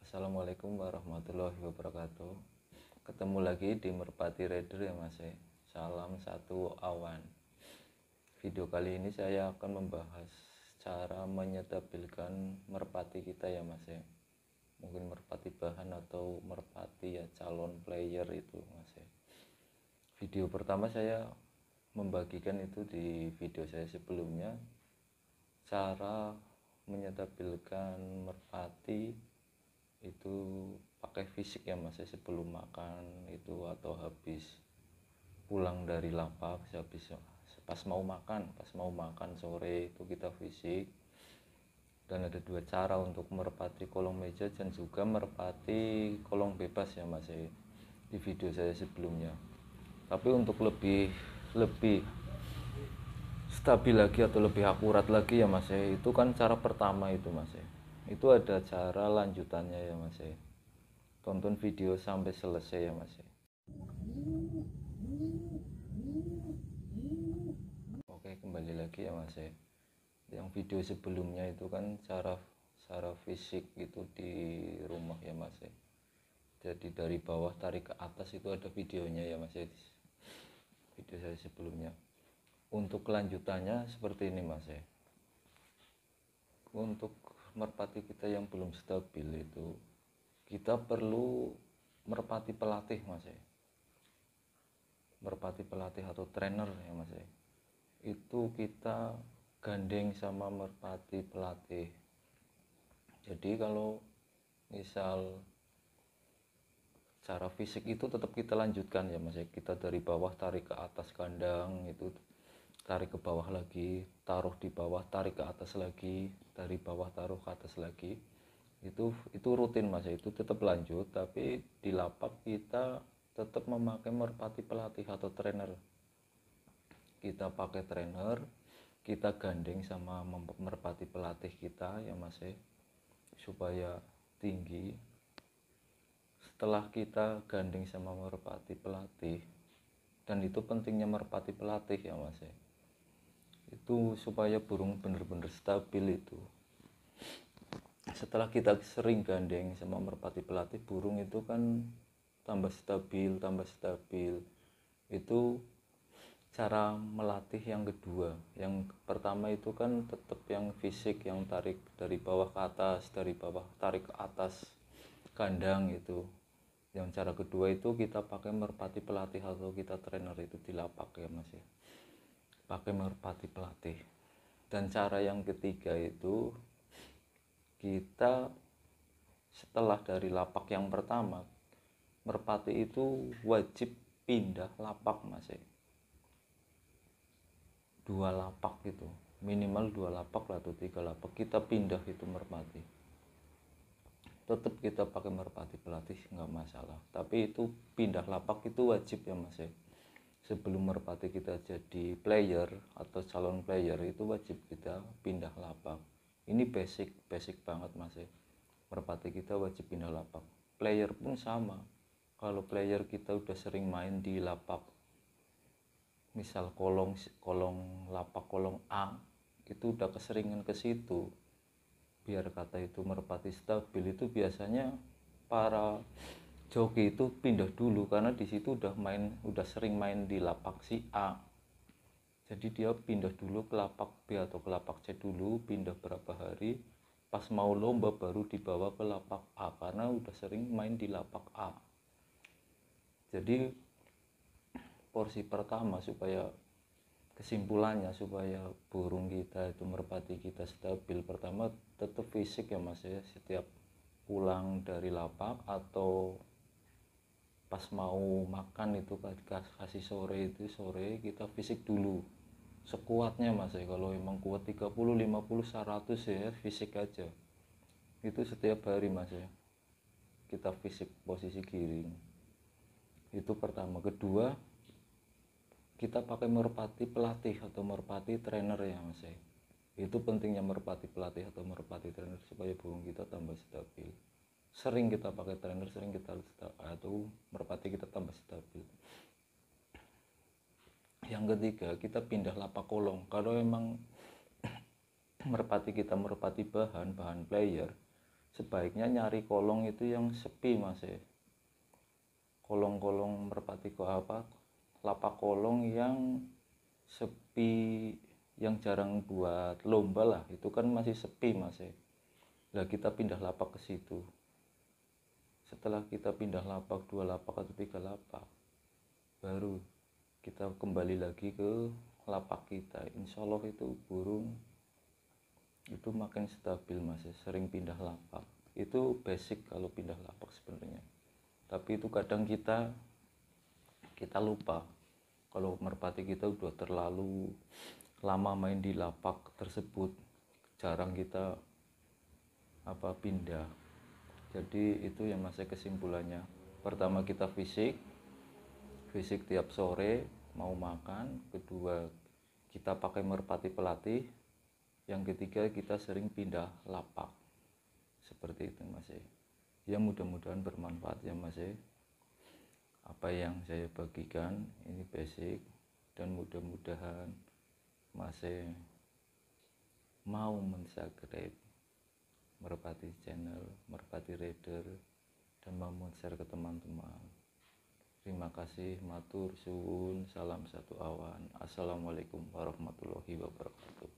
Assalamualaikum warahmatullahi wabarakatuh. Ketemu lagi di Merpati Rider ya mas ya. Salam satu awan. Video kali ini saya akan membahas cara menyetabilkan merpati kita ya mas ya. Mungkin merpati bahan atau merpati ya calon player itu mas ya. Video pertama saya membagikan itu di video saya sebelumnya, cara menyetabilkan merpati itu pakai fisik ya mas, sebelum makan itu atau habis pulang dari lapak, habis pas mau makan sore itu kita fisik. Dan ada dua cara untuk merpati kolong meja dan juga merpati kolong bebas ya mas di video saya sebelumnya. Tapi untuk lebih stabil lagi atau lebih akurat lagi ya mas itu kan cara pertama itu mas itu ada cara lanjutannya ya mas tonton video sampai selesai ya mas Oke, kembali lagi ya mas yang video sebelumnya itu kan cara fisik itu di rumah ya mas jadi dari bawah tarik ke atas itu ada videonya ya mas video saya sebelumnya. Untuk kelanjutannya seperti ini mas untuk merpati kita yang belum stabil itu kita perlu merpati pelatih mas merpati pelatih atau trainer ya mas itu kita gandeng sama merpati pelatih. Jadi kalau misal cara fisik itu tetap kita lanjutkan ya mas kita dari bawah tarik ke atas kandang, itu tarik ke bawah lagi, taruh di bawah, tarik ke atas lagi, dari bawah taruh ke atas lagi, itu rutin mas itu tetap lanjut. Tapi di lapak kita tetap memakai merpati pelatih atau trainer. Kita pakai trainer, kita gandeng sama merpati pelatih kita ya mas supaya tinggi. Setelah kita gandeng sama merpati pelatih, dan itu pentingnya merpati pelatih ya mas itu supaya burung benar-benar stabil. Itu setelah kita sering gandeng sama merpati pelatih, burung itu kan tambah stabil. Itu cara melatih yang kedua. Yang pertama itu kan tetap yang fisik, yang tarik dari bawah ke atas, dari bawah tarik ke atas kandang itu. Yang cara kedua itu kita pakai merpati pelatih atau kita trainer itu di lapak ya mas ya, pakai merpati pelatih. Dan cara yang ketiga itu kita setelah dari lapak yang pertama, merpati itu wajib pindah lapak mas dua lapak gitu, minimal 2 lapak lah atau 3 lapak kita pindah itu merpati. Tetap kita pakai merpati pelatih nggak masalah, tapi itu pindah lapak itu wajib ya mas sebelum merpati kita jadi player atau calon player itu wajib kita pindah lapak. Ini basic banget mas merpati kita wajib pindah lapak. Player pun sama, kalau player kita udah sering main di lapak, misal kolong lapak kolong A itu udah keseringan ke situ, biar kata itu merpati stabil, itu biasanya para joki itu pindah dulu karena di situ udah sering main di lapak si A. Jadi dia pindah dulu ke lapak B atau ke lapak C dulu, pindah berapa hari, pas mau lomba baru dibawa ke lapak A karena udah sering main di lapak A. Jadi porsi pertama supaya kesimpulannya supaya burung kita itu merpati kita stabil, pertama tetap fisik ya mas ya. Setiap pulang dari lapak atau pas mau makan itu kasih sore kita fisik dulu sekuatnya mas ya. Kalau emang kuat 30, 50, 100 ya fisik aja itu setiap hari mas ya, kita fisik posisi giring. Itu pertama. Kedua, kita pakai merpati pelatih atau merpati trainer ya mas itu pentingnya merpati pelatih atau merpati trainer supaya burung kita tambah stabil. Sering kita pakai trainer, sering kita atau merpati kita tambah stabil. Yang ketiga, kita pindah lapak kolong. Kalau emang merpati kita merpati bahan player, sebaiknya nyari kolong itu yang sepi mas ya. Kolong-kolong merpati kok apa, lapak kolong yang sepi, yang jarang buat lomba lah, itu kan masih sepi mas ya. Lah kita pindah lapak ke situ. Setelah kita pindah lapak 2 lapak atau 3 lapak, baru kita kembali lagi ke lapak kita. Insya Allah itu burung itu makin stabil mas ya. Sering pindah lapak itu basic kalau pindah lapak sebenarnya, tapi itu kadang kita lupa kalau merpati kita udah terlalu lama main di lapak tersebut, jarang kita pindah. Jadi itu yang masih kesimpulannya, pertama kita fisik tiap sore mau makan, kedua kita pakai merpati pelatih, yang ketiga kita sering pindah lapak. Seperti itu mas ya, mudah-mudahan bermanfaat ya mas ya. Apa yang saya bagikan ini basic, dan mudah-mudahan mas mau mensubscribe Merpati Channel, Merpati Reader, dan mau share ke teman-teman. Terima kasih, matur suwun, salam satu awan. Assalamualaikum warahmatullahi wabarakatuh.